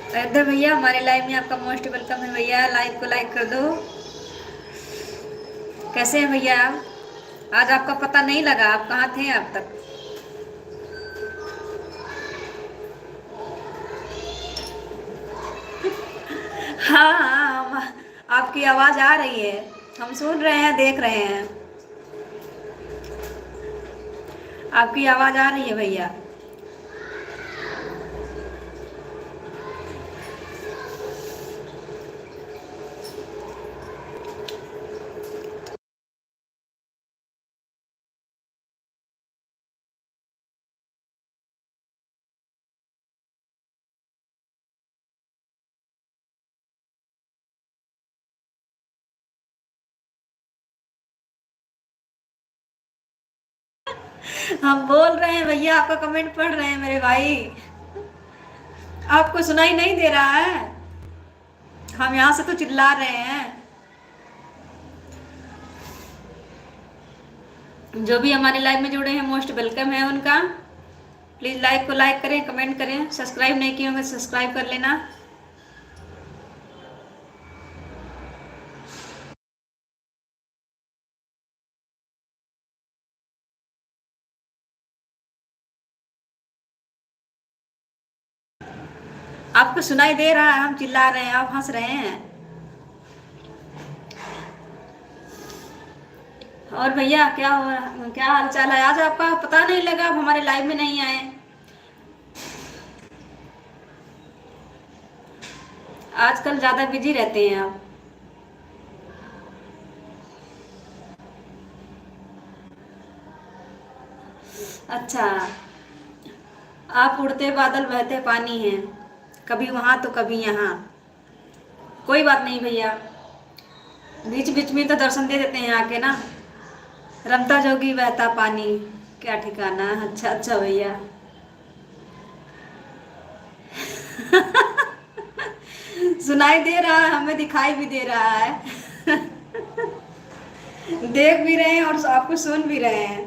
अयोध्या भैया, हमारे लाइव में आपका मोस्ट वेलकम है भैया। लाइव को लाइक कर दो। कैसे हैं भैया आप? आज आपका पता नहीं लगा, आप कहाँ थे अब तक? हाँ हाँ, आपकी आवाज़ आ रही है। हम सुन रहे हैं, देख रहे हैं। आपकी आवाज़ आ रही है भैया। हम बोल रहे हैं भैया, आपका कमेंट पढ़ रहे हैं मेरे भाई। आपको सुनाई नहीं दे रहा है? हम यहाँ से तो चिल्ला रहे हैं। जो भी हमारे लाइव में जुड़े हैं, मोस्ट वेलकम है उनका। प्लीज़ लाइक को लाइक करें, कमेंट करें। सब्सक्राइब नहीं किए होंगे, सब्सक्राइब कर लेना। आपको सुनाई दे रहा है? हम चिल्ला रहे हैं, आप हंस रहे हैं। और भैया क्या हो रहा, क्या हाल चाल है? आज आपका पता नहीं लगा, आप हमारे लाइव में नहीं आए। आजकल ज़्यादा बिजी रहते हैं आप। अच्छा, आप उड़ते बादल बहते पानी हैं, कभी वहाँ तो कभी यहाँ। कोई बात नहीं भैया, बीच बीच में तो दर्शन दे देते हैं आके ना। रमता जोगी बहता पानी, क्या ठिकाना। अच्छा अच्छा भैया। सुनाई दे रहा है, हमें दिखाई भी दे रहा है। देख भी रहे हैं और आपको सुन भी रहे हैं।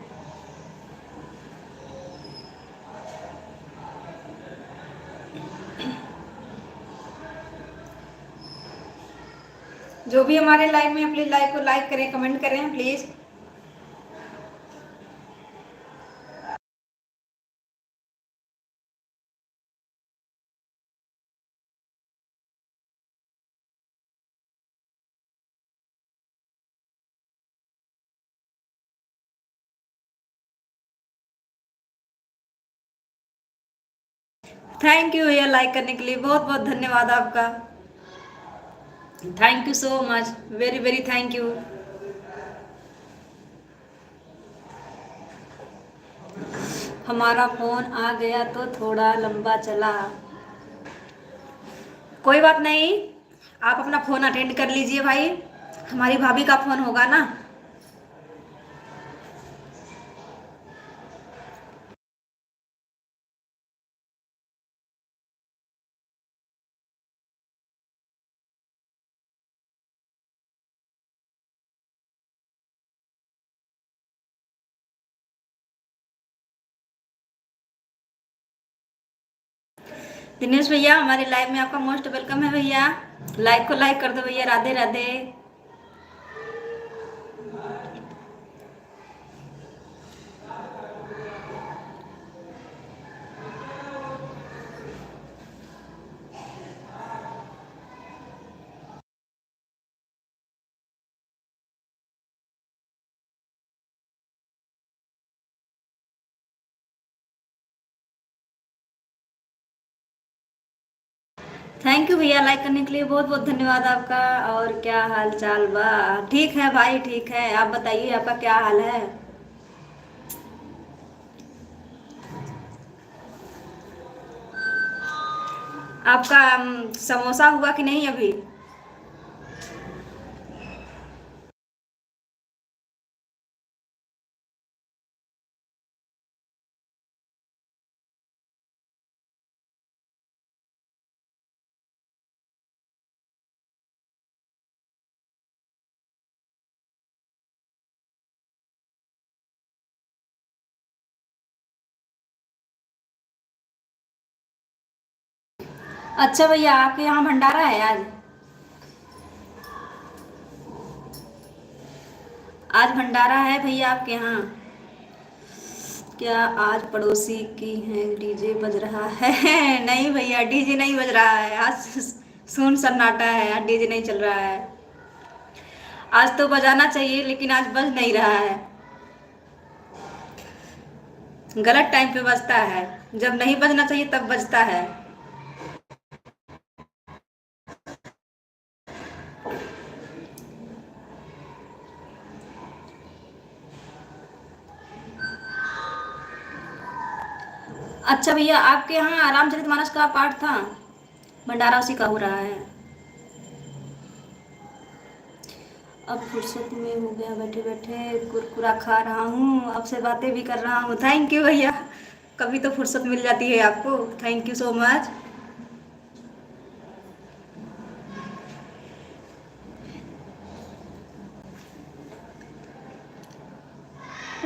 जो भी हमारे लाइव में, प्लीज लाइव को लाइक करें, कमेंट करें प्लीज। थैंक यू भैया, लाइक करने के लिए बहुत बहुत धन्यवाद आपका। Thank you so much, very very thank you. हमारा फोन आ गया तो थोड़ा लंबा चला। कोई बात नहीं, आप अपना फोन अटेंड कर लीजिए भाई। हमारी भाभी का फोन होगा ना। दिनेश भैया, हमारे लाइव में आपका मोस्ट वेलकम है भैया। लाइक को लाइक कर दो भैया। राधे राधे। थैंक यू भैया, लाइक करने के लिए बहुत बहुत धन्यवाद आपका। और क्या हाल चाल बा? ठीक है भाई, ठीक है। आप बताइए, आपका क्या हाल है? आपका समोसा हुआ कि नहीं अभी? अच्छा भैया, आपके यहाँ भंडारा है आज? आज भंडारा है भैया आपके यहाँ? क्या आज पड़ोसी की है डीजे बज रहा है? नहीं भैया, डीजे नहीं बज रहा है आज। सुन सन्नाटा है, आज डीजे नहीं चल रहा है। आज तो बजाना चाहिए लेकिन आज बज नहीं रहा है। गलत टाइम पे बजता है। जब नहीं बजना चाहिए तब बजता है। अच्छा भैया, आपके यहाँ रामचरितमानस का पाठ था? भंडारा उसी का हो रहा है। अब फुर्सत में हो गया, बैठे बैठे कुरकुरा खा रहा हूँ, आपसे बातें भी कर रहा हूँ। थैंक यू भैया। कभी तो फुर्सत मिल जाती है आपको। Thank you so much.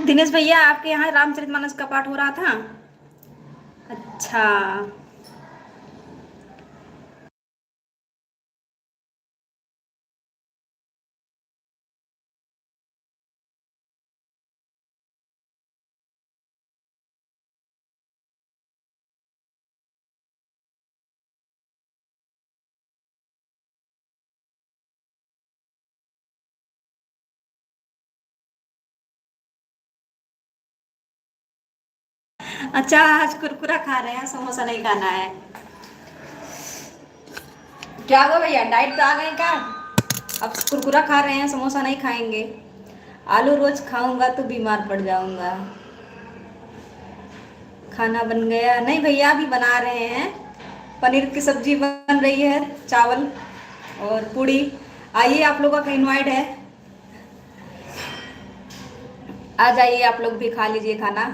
Dinesh भैया, आपके यहाँ रामचरितमानस का पाठ हो रहा था? अच्छा। अच्छा, आज कुरकुरा खा रहे हैं, समोसा नहीं खाना है? क्या हुआ भैया, डाइट पे आ गए क्या? अब कुरकुरा खा रहे हैं, समोसा नहीं खाएंगे? आलू रोज खाऊंगा तो बीमार पड़ जाऊंगा। खाना बन गया? नहीं भैया, अभी बना रहे हैं। पनीर की सब्जी बन रही है, चावल और पूड़ी। आइए, आप लोगों का इनवाइट है। आ जाइए, आप लोग भी खा लीजिए खाना।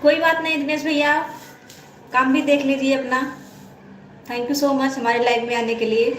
कोई बात नहीं दिनेश भैया, काम भी देख लीजिए अपना। थैंक यू सो मच हमारे लाइव में आने के लिए।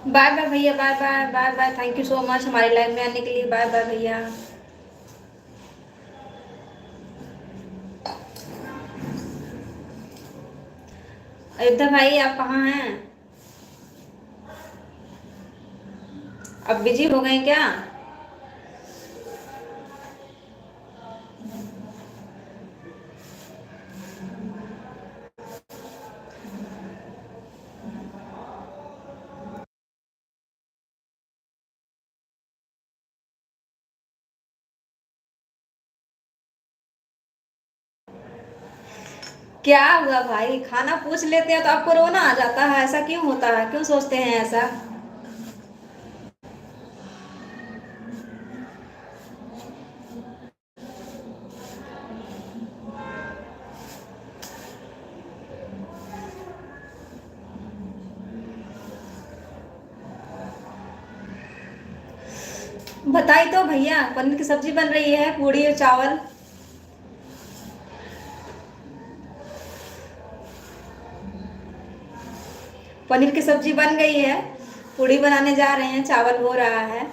बाय बाय भैया, bye bye bye bye. Thank you so much हमारे लाइव में आने के लिए। बाय बाय भैया। अयोध्या भाई, आप कहाँ हैं? अब बिजी हो गए क्या? क्या हुआ भाई, खाना पूछ लेते हैं तो आपको रोना आ जाता है, ऐसा क्यों होता है, क्यों सोचते हैं ऐसा? बताई तो भैया, पनीर की सब्जी बन रही है, पूड़ी और चावल। पनीर की सब्जी बन गई है, पूड़ी बनाने जा रहे हैं, चावल हो रहा है।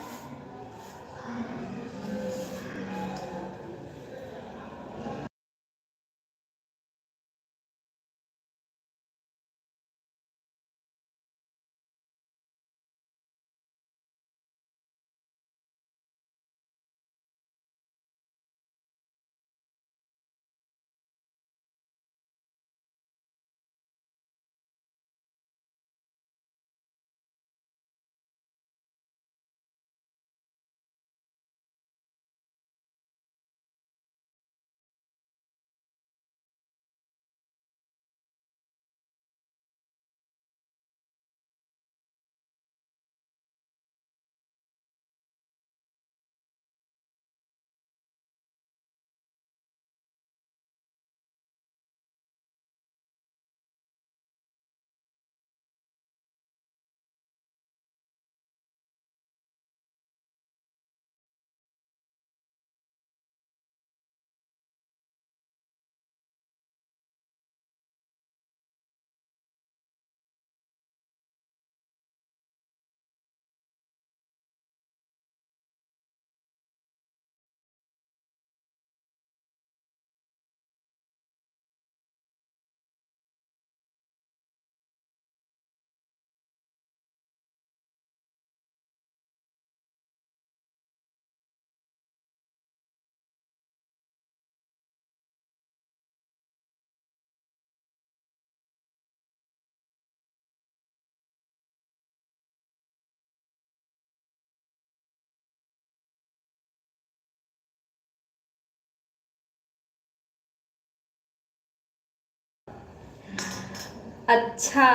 अच्छा,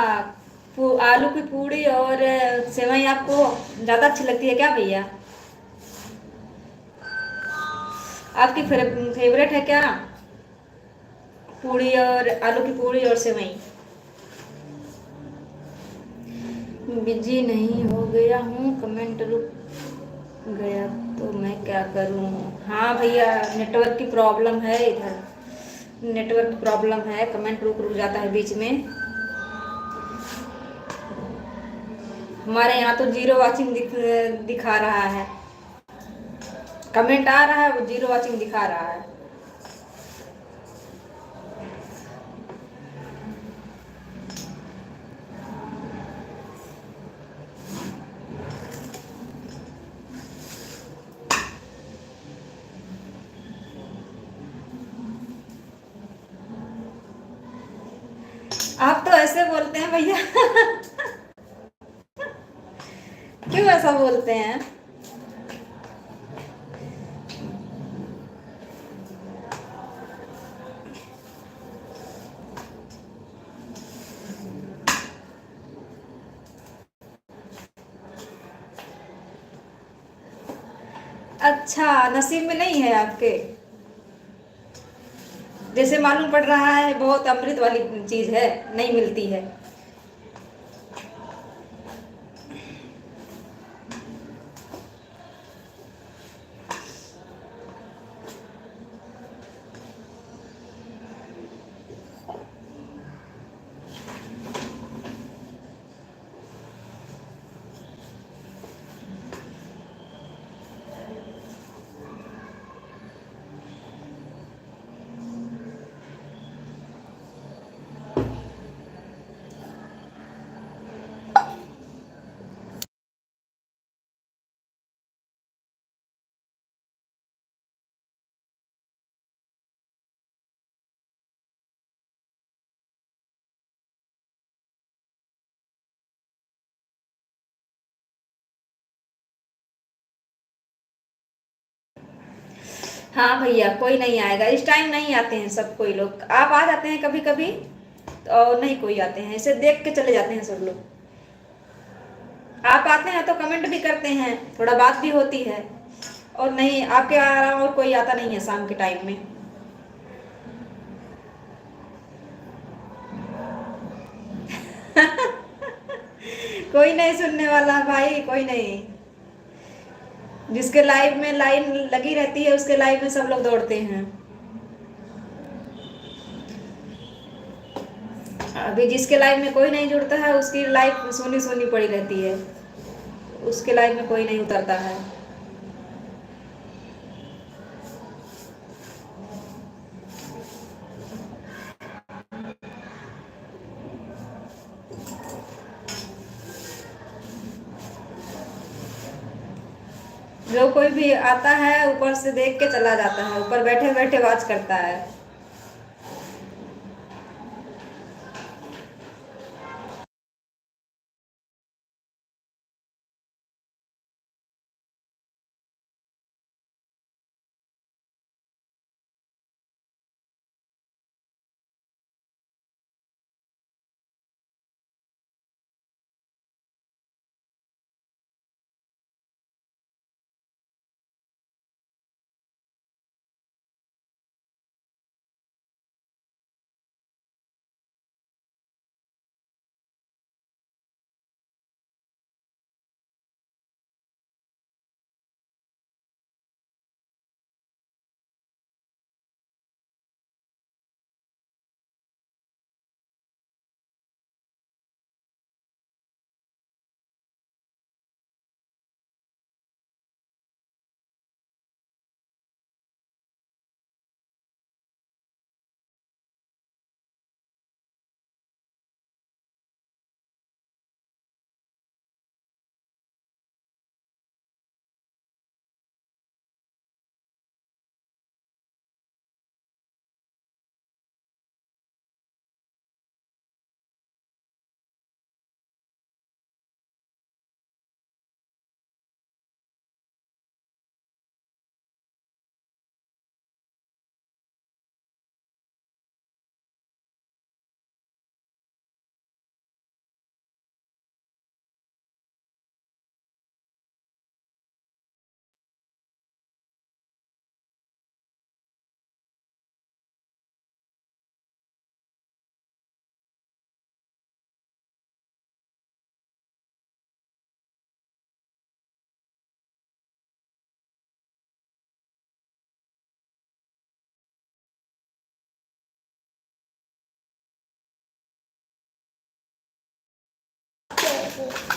आलू की पूड़ी और सेवई आपको ज़्यादा अच्छी लगती है क्या भैया? आपकी फेवरेट है क्या, पूड़ी और आलू की पूड़ी और सेवई? बिजी नहीं हो गया हूँ, कमेंट रुक गया तो मैं क्या करूँ? हाँ भैया, नेटवर्क की प्रॉब्लम है इधर, नेटवर्क प्रॉब्लम है, कमेंट रुक रुक जाता है बीच में। हमारे यहाँ तो जीरो वॉचिंग दिखा रहा है, कमेंट आ रहा है, वो जीरो वॉचिंग दिखा रहा है। आप तो ऐसे बोलते हैं भैया क्यों ऐसा बोलते हैं? अच्छा, नसीब में नहीं है आपके? जैसे मालूम पड़ रहा है बहुत अमृत वाली चीज है, नहीं मिलती है। हाँ भैया, कोई नहीं आएगा, इस टाइम नहीं आते हैं सब, कोई लोग आप आ जाते हैं कभी कभी, और नहीं कोई आते हैं, इसे देख के चले जाते हैं सब लोग। आप आते हैं तो कमेंट भी करते हैं, थोड़ा बात भी होती है, और नहीं आपके अलावा और कोई आता नहीं है शाम के टाइम में। कोई नहीं सुनने वाला भाई, कोई नहीं। जिसके लाइव में लाइन लगी रहती है उसके लाइव में सब लोग दौड़ते हैं। अभी जिसके लाइव में कोई नहीं जुड़ता है उसकी लाइव सुनी सुनी पड़ी रहती है, उसके लाइव में कोई नहीं उतरता है। जो कोई भी आता है ऊपर से देख के चला जाता है, ऊपर बैठे बैठे बात करता है।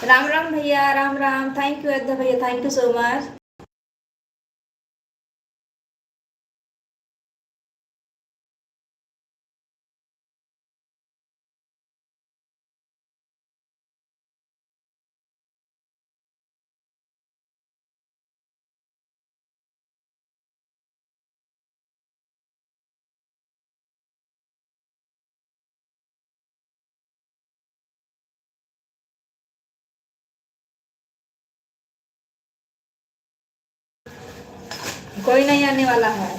राम राम भैया, राम राम, थैंक यू अयोध्या भैया, थैंक यू सो मच। कोई नहीं आने वाला है।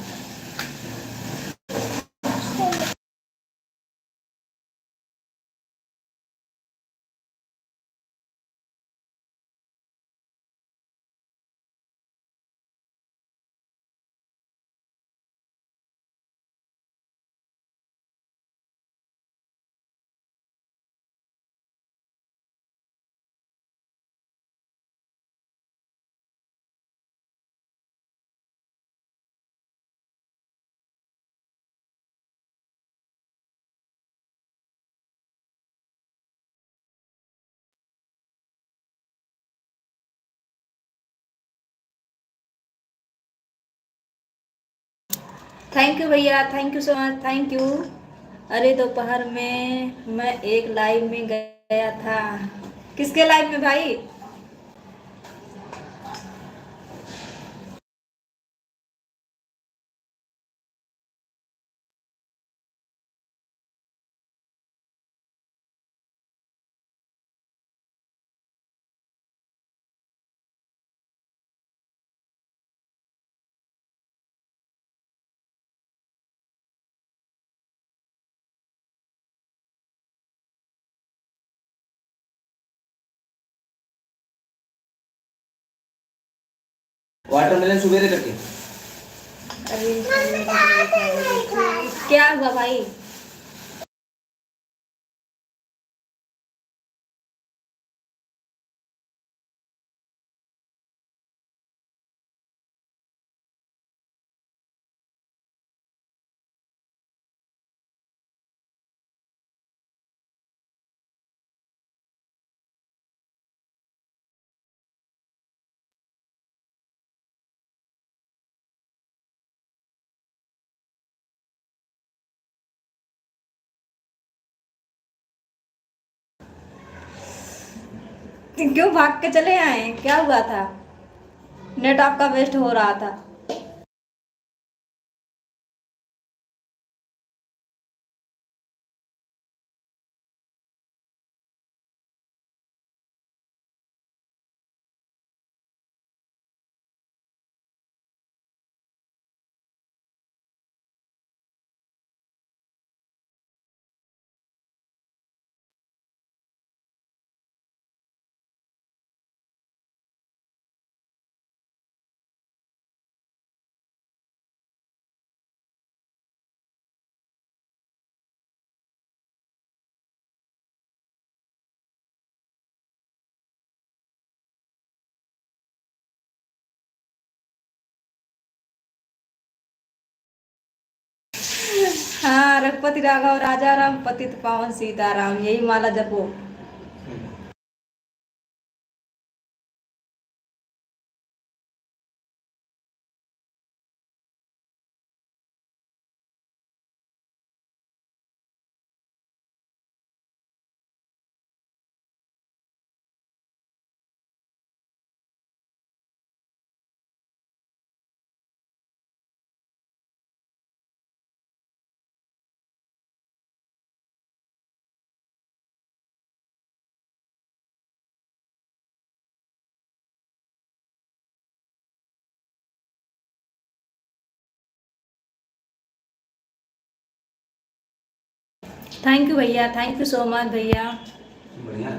थैंक यू भैया, thank you so much, thank you. अरे दोपहर में मैं एक लाइव में गया था। किसके लाइव में भाई? वाटरमेलन सुबेरे करके। अरे क्या हुआ भाई? क्यों भाग के चले आए? क्या हुआ था? नेट आपका वेस्ट हो रहा था। हाँ, रघुपति राघव राजा राम पतित पावन सीताराम, यही माला जपो। थैंक यू भैया, थैंक यू सो मच भैया। बढ़िया।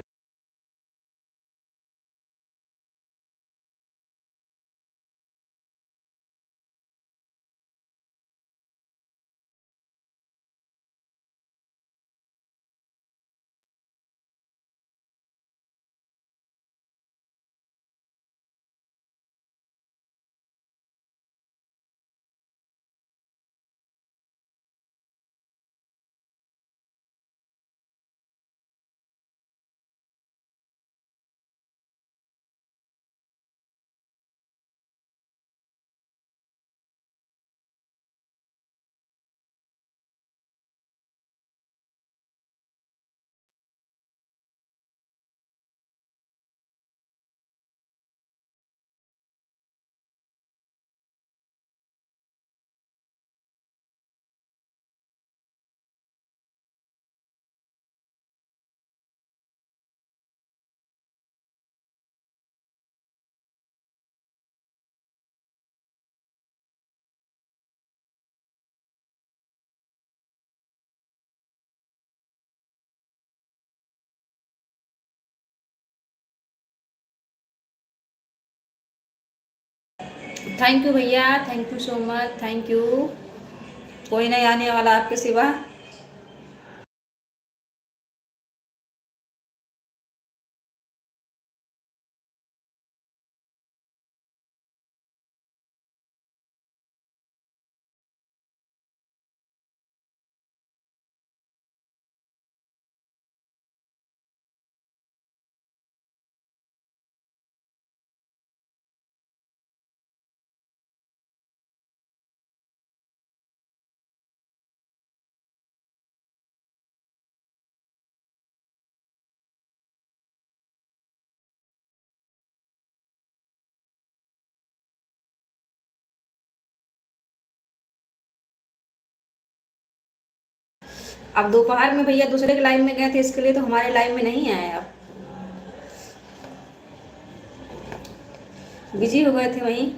थैंक यू भैया, thank you so much, thank you. कोई नहीं आने वाला आपके सिवा। अब दोपहर में भैया दूसरे के लाइन में गए थे, इसके लिए तो हमारे लाइन में नहीं आए। अब बिजी हो गए थे वहीं।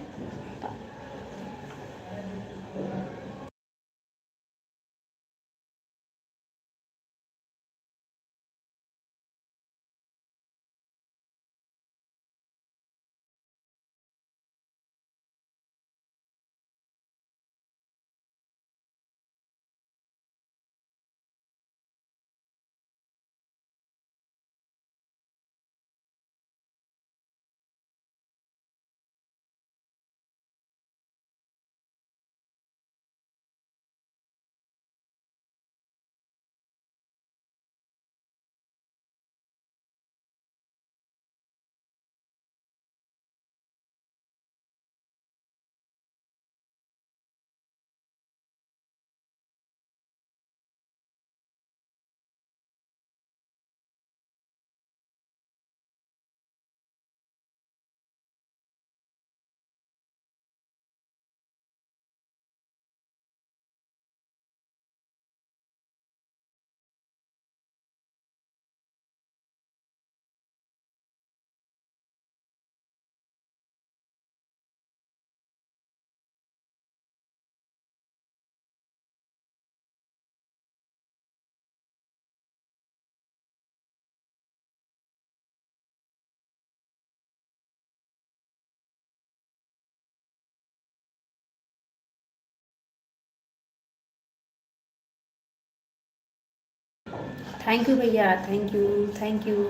थैंक यू भैया, thank you, thank you,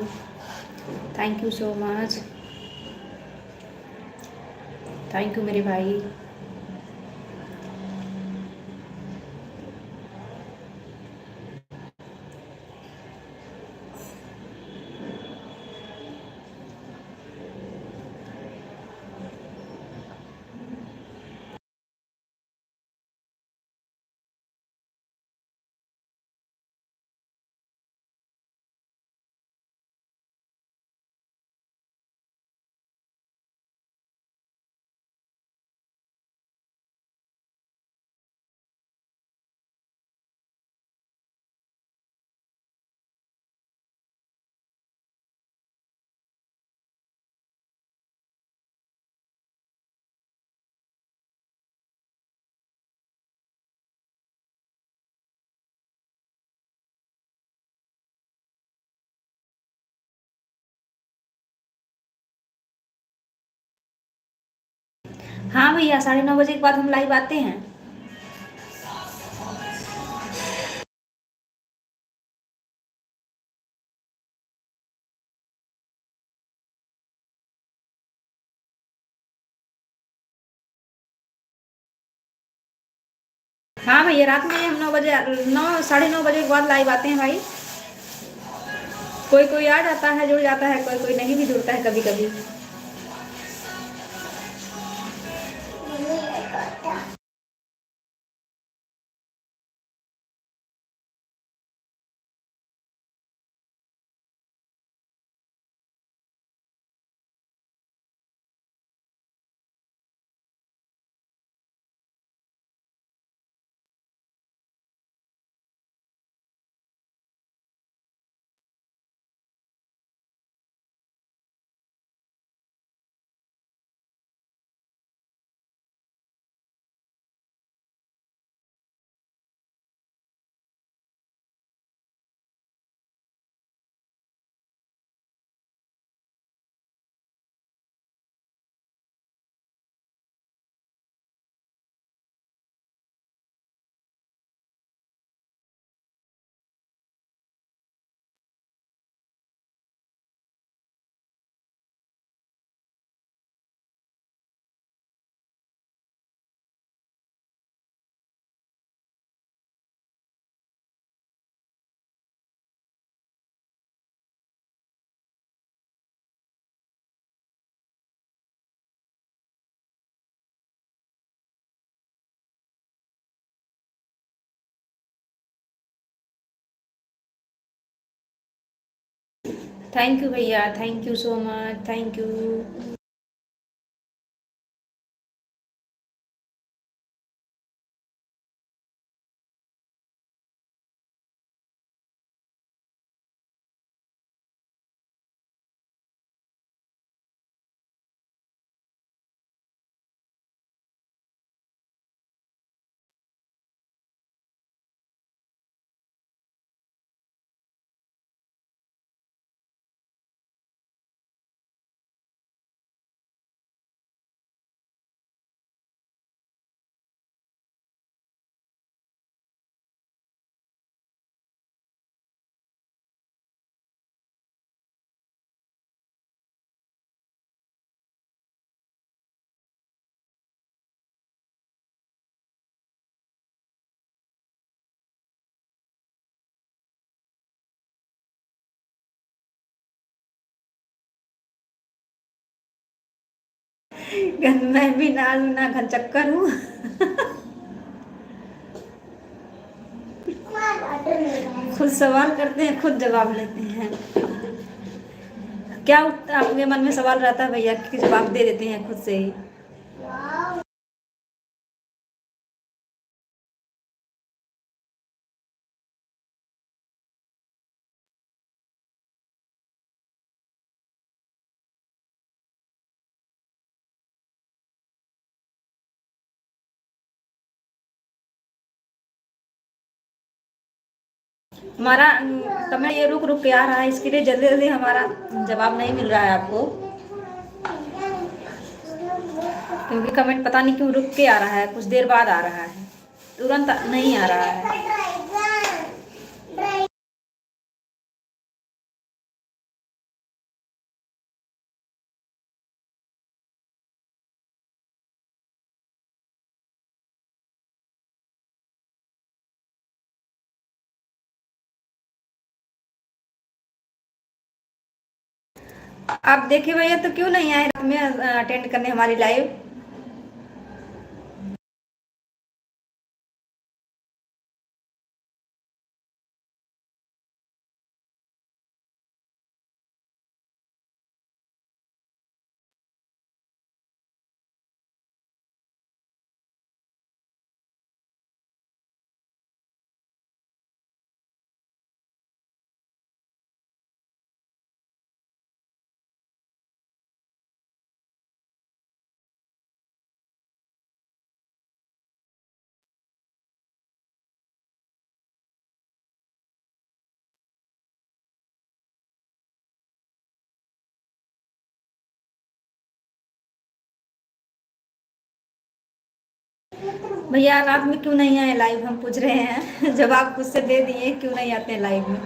thank you so much, thank you मेरे भाई। हाँ भैया, 9:30 के बाद हम लाइव आते हैं। हाँ भैया, रात में हम 9 बजे, 9 साढ़े 9 बजे के बाद लाइव आते हैं भाई। कोई कोई आ जाता है, जुड़ जाता है, कोई कोई नहीं भी जुड़ता है कभी कभी। थैंक यू भैया, thank you so much, thank you. मैं भी नाल ना घनचक्कर हूँ। खुद सवाल करते हैं, खुद जवाब लेते हैं। क्या आपके मन में सवाल रहता है भैया कि जवाब दे देते हैं खुद से ही। हमारा कमेंट ये रुक रुक के आ रहा है, इसके लिए जल्दी जल्दी हमारा जवाब नहीं मिल रहा है आपको, क्योंकि कमेंट पता नहीं क्यों रुक के आ रहा है, कुछ देर बाद आ रहा है, तुरंत नहीं आ रहा है। आप देखे भैया तो क्यों नहीं आए रात में अटेंड करने हमारी लाइव। भैया रात में क्यों नहीं आए लाइव, हम पूछ रहे हैं। जब आप खुद से दे दिए क्यों नहीं आते हैं लाइव में।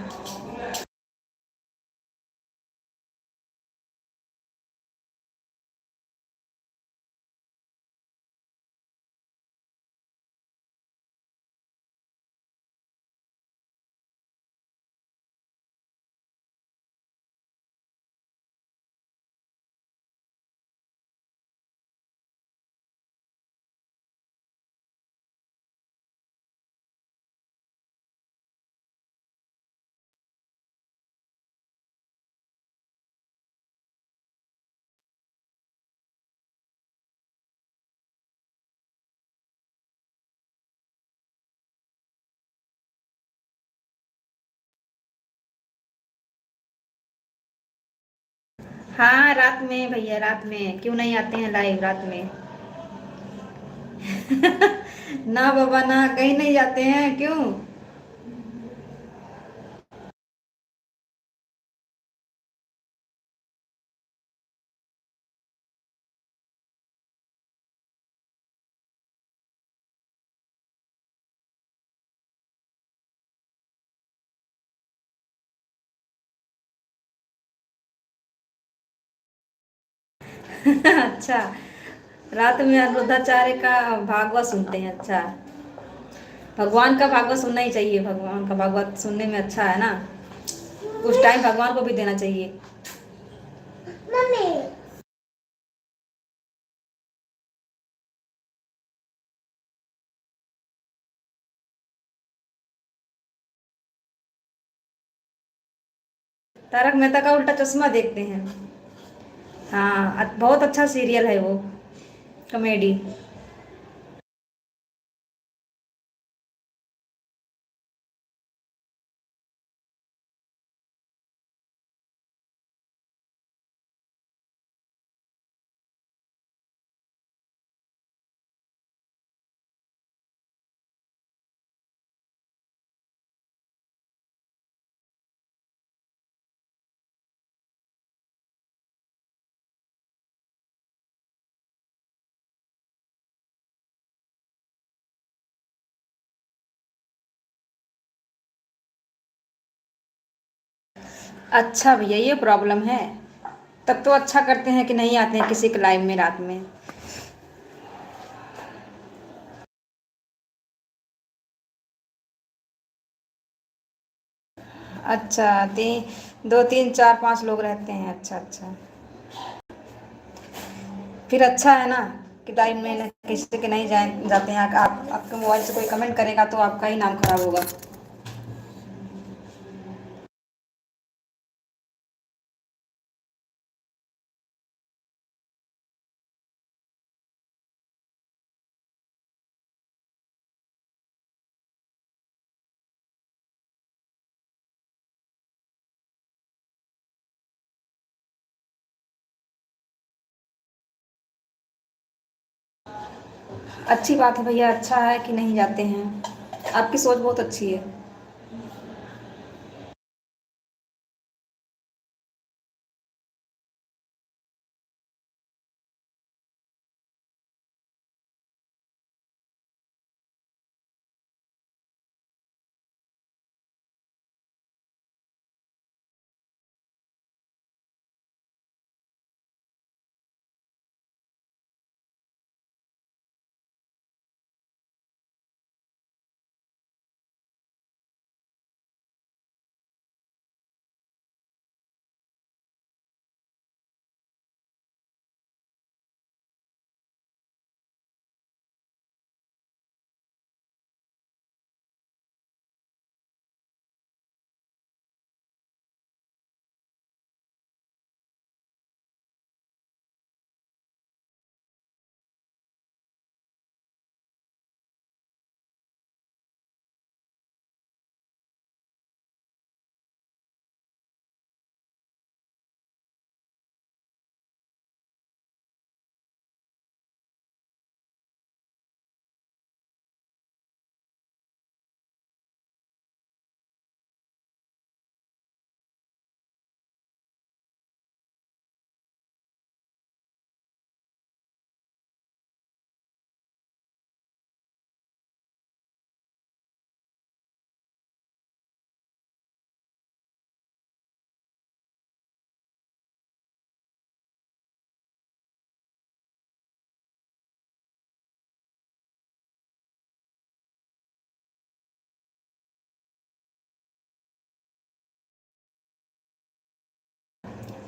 हाँ रात में भैया, रात में क्यों नहीं आते हैं लाइव रात में। ना बाबा ना, कहीं नहीं जाते हैं, क्यों। अच्छा, रात में अनिरुद्धाचार्य का भागवत सुनते हैं, अच्छा। भगवान का भागवत सुनना ही चाहिए, भगवान का भागवत सुनने में अच्छा है ना। उस टाइम भगवान को भी देना चाहिए। तारक मेहता का उल्टा चश्मा देखते हैं। हाँ, बहुत अच्छा सीरियल है वो, कॉमेडी। अच्छा भैया, ये प्रॉब्लम है। तब तो अच्छा करते हैं कि नहीं आते हैं किसी के लाइव में रात में। अच्छा, दो तीन चार पांच लोग रहते हैं, अच्छा अच्छा। फिर अच्छा है ना कि लाइव में किसी के नहीं जाते हैं। आप आपके मोबाइल से कोई कमेंट करेगा तो आपका ही नाम खराब होगा। अच्छी बात है भैया, अच्छा है कि नहीं जाते हैं। आपकी सोच बहुत अच्छी है।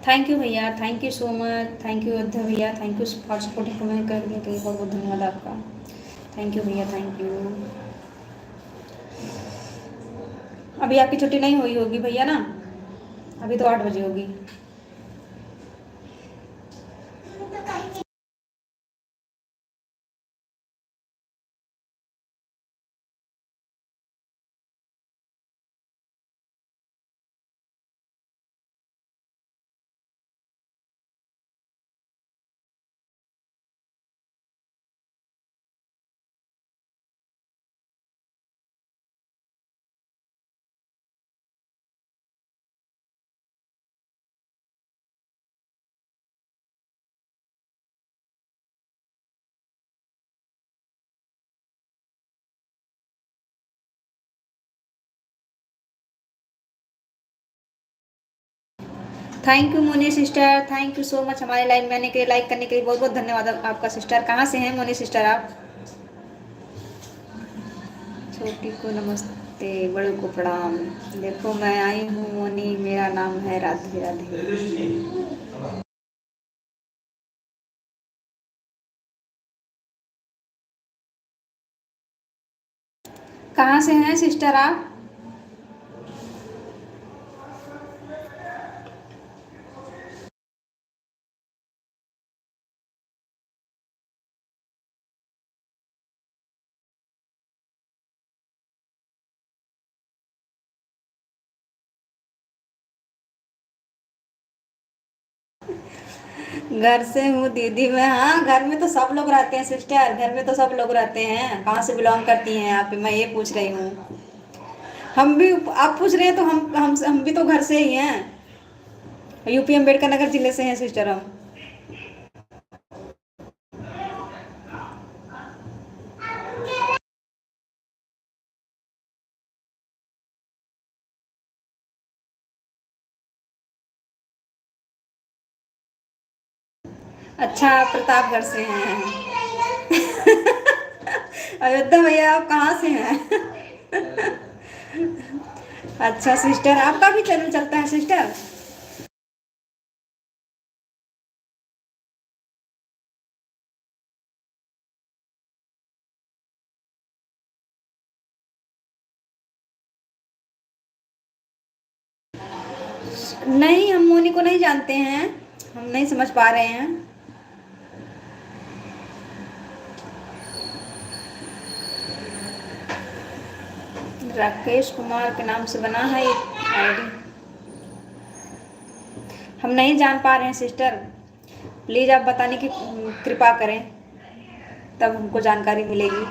थैंक यू भैया, thank you so much, thank you Ayodhya भैया, thank you for supporting comment करने के लिए बहुत बहुत धन्यवाद आपका। थैंक यू भैया, थैंक यू। अभी आपकी छुट्टी नहीं हुई होगी भैया ना, अभी तो 8 बजे होगी। Thank you Moni sister, thank you so much हमारे लाइन में आने के लिए, लाइक करने के लिए बहुत बहुत धन्यवाद आपका सिस्टर। कहाँ से हैं मोनी सिस्टर आप? छोटी को नमस्ते, बड़े को प्रणाम। देखो मैं आई हूँ मोनी, मेरा नाम है राधे राधे। कहाँ से हैं सिस्टर आप? घर से हूँ दीदी मैं। हाँ, घर में तो सब लोग रहते हैं सिस्टर, घर में तो सब लोग रहते हैं। कहाँ से बिलोंग करती हैं आप, मैं ये पूछ रही हूँ। हम भी, आप पूछ रहे हैं तो हम भी तो घर से ही हैं। यूपी अम्बेडकर नगर जिले से हैं सिस्टर हम। अच्छा, आप प्रतापगढ़ से हैं। अयोध्या भैया आप कहाँ से हैं? अच्छा सिस्टर, आपका भी चैनल चलता है सिस्टर? नहीं, हम मोनी को नहीं जानते हैं, हम नहीं समझ पा रहे हैं। राकेश कुमार के नाम से बना है ये आईडी। हम नहीं जान पा रहे हैं सिस्टर, प्लीज़ आप बताने की कृपा करें, तब हमको जानकारी मिलेगी।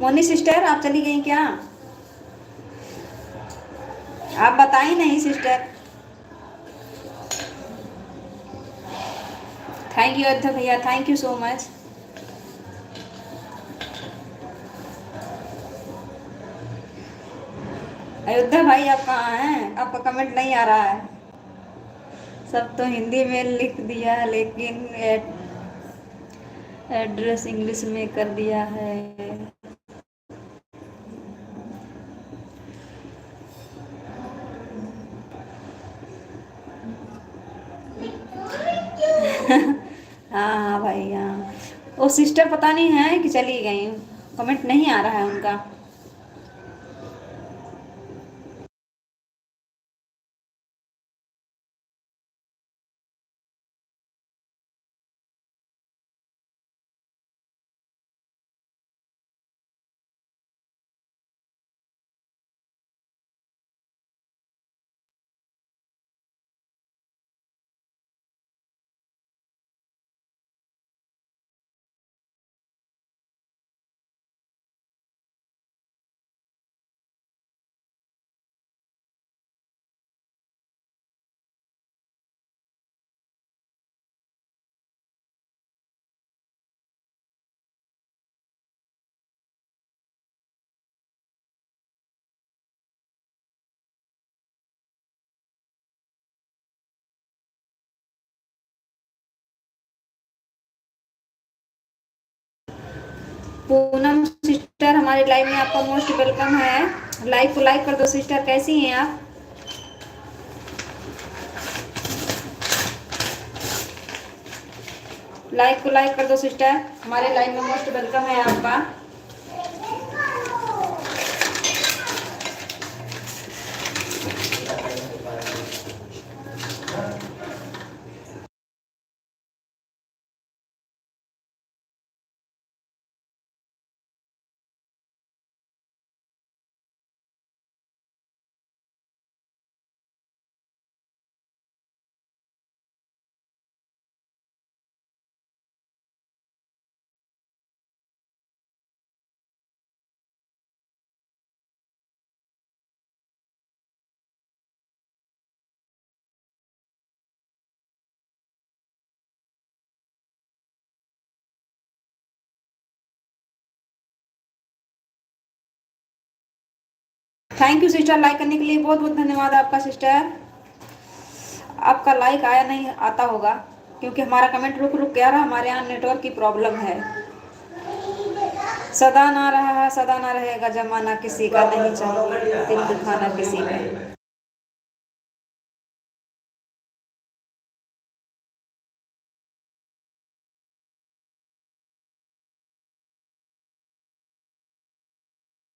मोनी सिस्टर आप चली गई क्या? आप बताई नहीं सिस्टर। थैंक यू अयोध्या भैया, thank you so much. Ayodhya भाई आप कहाँ हैं? आपका कमेंट नहीं आ रहा है। सब तो हिंदी में लिख दिया लेकिन एड्रेस इंग्लिश में कर दिया है। हाँ भाई हाँ, वो सिस्टर पता नहीं है कि चली गई, कमेंट नहीं आ रहा है उनका। पूनम सिस्टर हमारे लाइव में आपका मोस्ट वेलकम है। लाइव को लाइक कर दो सिस्टर, कैसी हैं आप? लाइक को लाइक कर दो सिस्टर, हमारे लाइव में मोस्ट वेलकम है आपका। थैंक यू सिस्टर, लाइक करने के लिए बहुत बहुत धन्यवाद आपका सिस्टर। आपका लाइक आया नहीं आता होगा क्योंकि हमारा कमेंट रुक रुक गया रहा, हमारे यहाँ नेटवर्क की प्रॉब्लम है। सदा ना रहा है सदा ना रहेगा जमाना किसी का, नहीं चाहिए दिल दुखाना किसी का।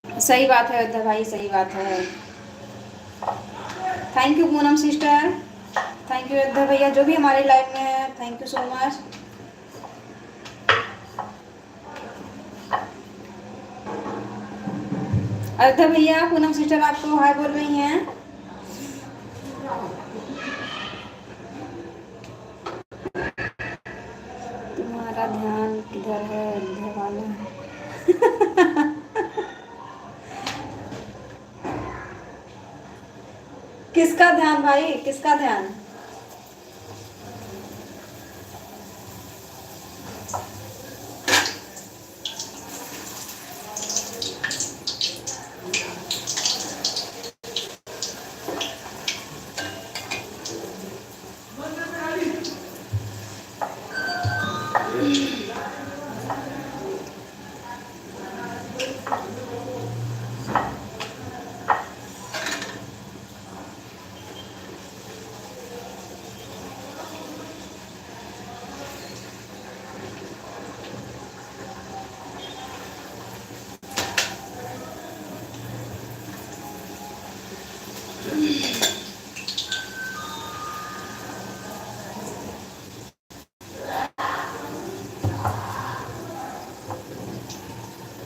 सही बात है अयोध्या भाई, सही बात है। Thank you Poonam sister, thank you Ayodhya भैया, जो भी हमारे लाइव में है, thank you so much. Ayodhya भैया पूनम सिस्टर आपको हाय बोल रही हैं। तुम्हारा ध्यान किधर है अयोध्या वाला? किसका ध्यान भाई, किसका ध्यान?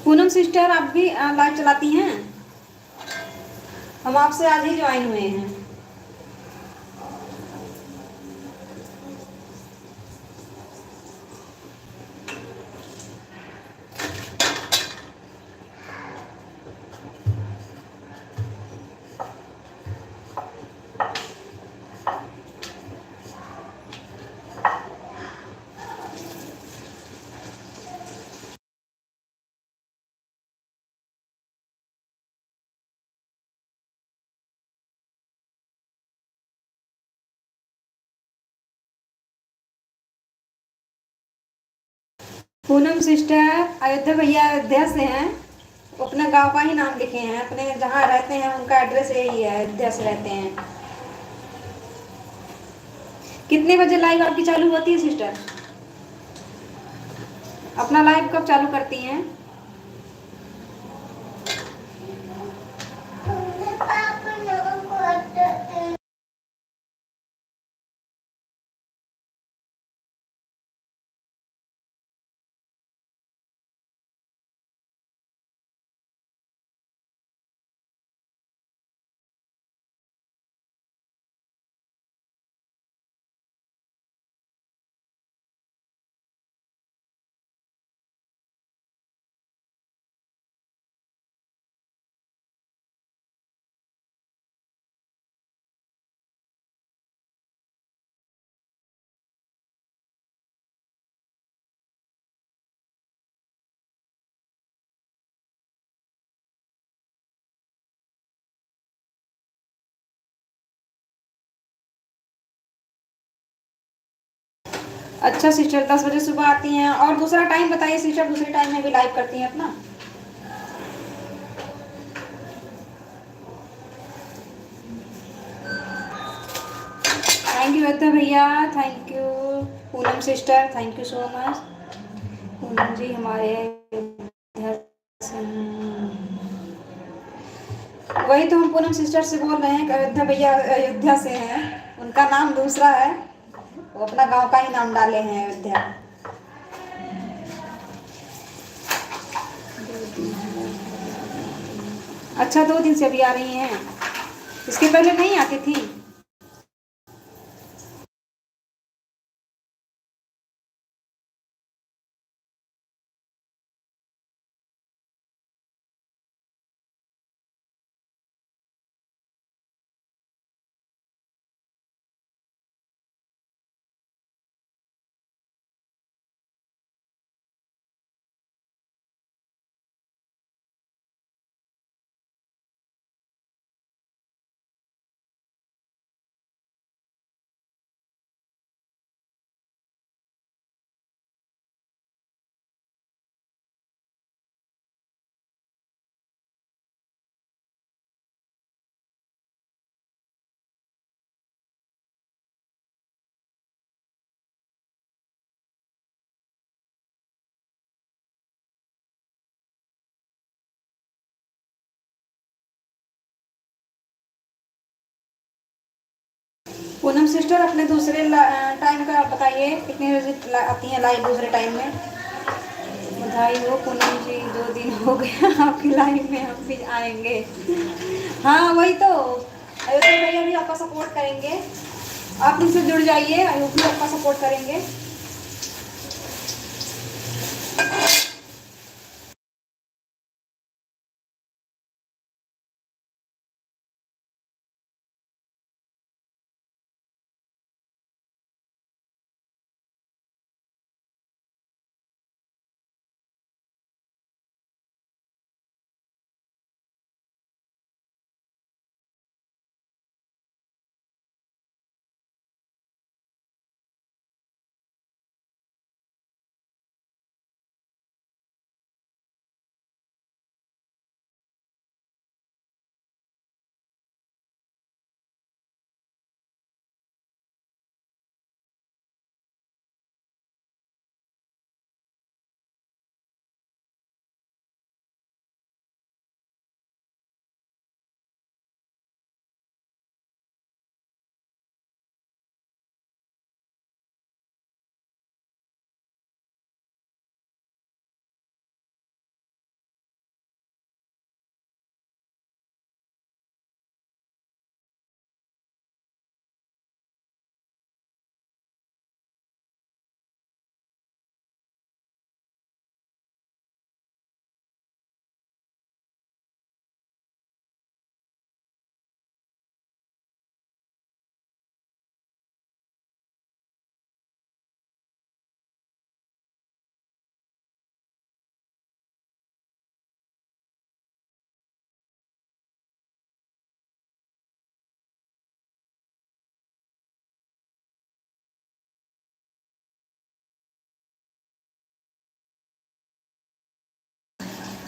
पूनम सिस्टर आप भी लाइव चलाती हैं? हम आपसे आज ही ज्वाइन हुए हैं। पूनम सिस्टर अयोध्या भैया अयोध्या से हैं, अपने गांव का ही नाम लिखे हैं, अपने जहाँ रहते हैं उनका एड्रेस यही है, अयोध्या से रहते हैं। कितने बजे लाइव आपकी चालू होती है सिस्टर? अपना लाइव कब चालू करती हैं? अच्छा सिस्टर, 10 बजे सुबह आती हैं। और दूसरा टाइम बताइए सिस्टर, दूसरे टाइम में भी लाइव करती हैं अपना? थैंक यू अयोध्या भैया, thank you. Poonam sister, thank you so much. Poonam ji हमारे अयोध्या से हैं। वही तो हम पूनम सिस्टर से बोल रहे हैं कि अयोध्या भैया अयोध्या से हैं, उनका नाम दूसरा है, वो अपना गांव का ही नाम डाले हैं अयोध्या। अच्छा, 2 दिन से अभी आ रही हैं, इसके पहले नहीं आती थी? पूनम सिस्टर अपने दूसरे टाइम का बताइए, कितने बजे आती हैं लाइव दूसरे टाइम में? बधाई हो पूनम जी, 2 दिन हो गया आपकी लाइव में, हम भी आएंगे। हाँ वही तो, अयोध्या भैया भी आपका सपोर्ट करेंगे, आप उनसे जुड़ जाइए, अयोध्या भी आपका सपोर्ट करेंगे।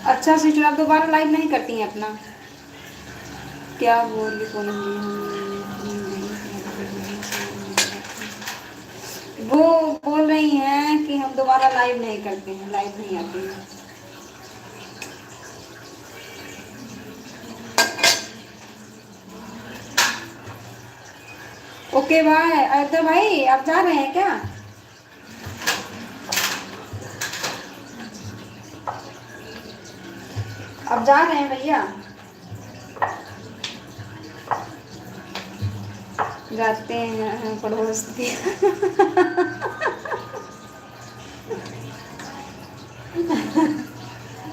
अच्छा सिस्टर, आप दोबारा लाइव नहीं करती हैं अपना? क्या बोल रही पूनम जी, वो बोल रही हैं कि हम दोबारा लाइव नहीं करते हैं, लाइव नहीं आते हैं। ओके भाई, अयोध्या भाई आप जा रहे हैं क्या? आप जा रहे हैं भैया? जाते हैं पड़ोस के।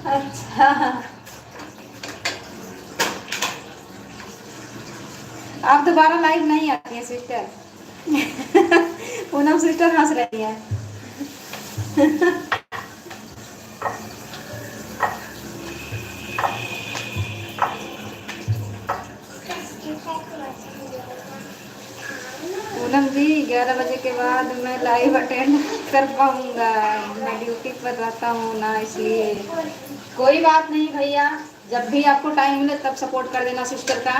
अच्छा, आप दोबारा लाइव नहीं आती हैं सिस्टर। पूनम सिस्टर हंस रही है। पूनम जी 11 बजे के बाद मैं लाइव अटेंड कर पाऊंगा, मैं ड्यूटी पर रहता हूँ ना, इसलिए। कोई बात नहीं भैया, जब भी आपको टाइम मिले तब सपोर्ट कर देना सिस्टर का।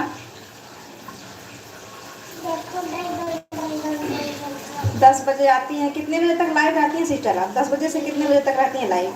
10 बजे आती हैं, कितने बजे तक लाइव आती हैं सिस्टर आप? 10 बजे से कितने बजे तक रहती हैं लाइव?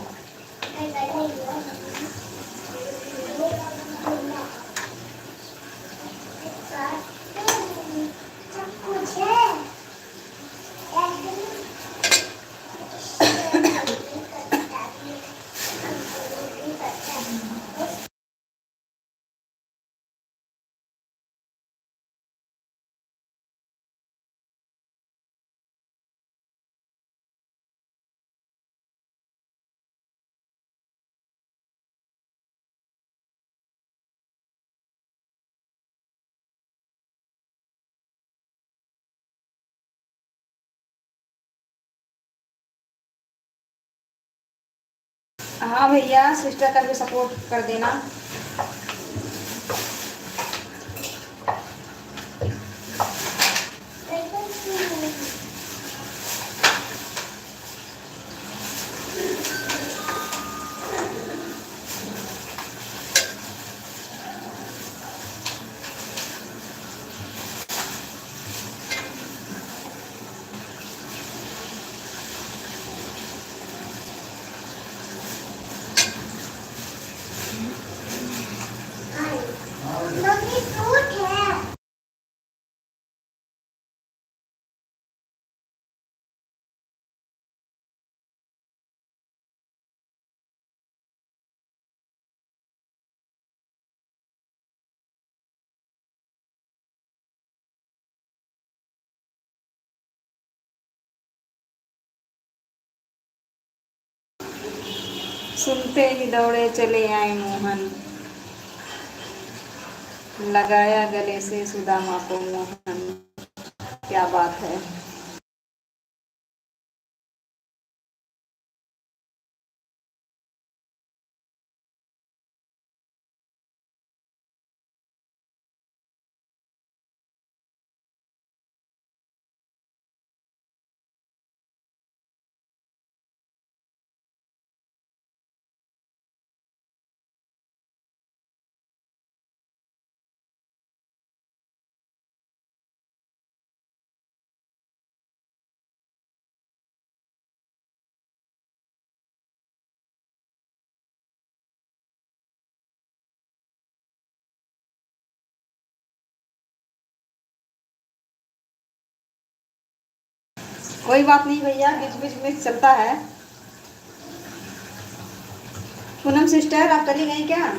हाँ भैया, सिस्टर का भी सपोर्ट कर देना। सुनते ही दौड़े चले आए मोहन, लगाया गले से सुदामा को मोहन। क्या बात है। कोई बात नहीं भैया, बीच बीच में चलता है। पूनम सिस्टर आप चली गई क्या?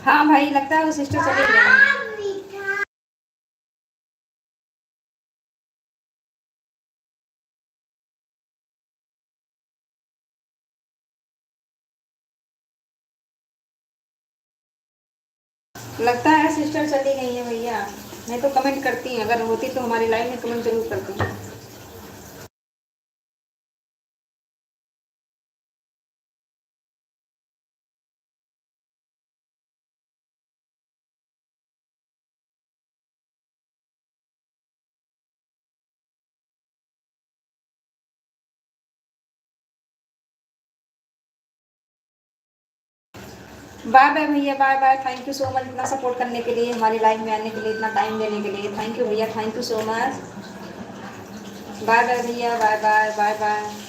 हाँ भाई, लगता है वो सिस्टर चले गए हैं। लगता है सिस्टर चली गई है भैया। नहीं तो कमेंट करती हैं, अगर होती तो हमारी लाइव में कमेंट जरूर करती हैं। बाय बाय भैया, bye bye. Thank you so much इतना सपोर्ट करने के लिए, हमारी लाइव में आने के लिए, इतना टाइम देने के लिए। थैंक यू भैया, thank you so much. Bye bye भैया, बाय बाय, बाय बाय।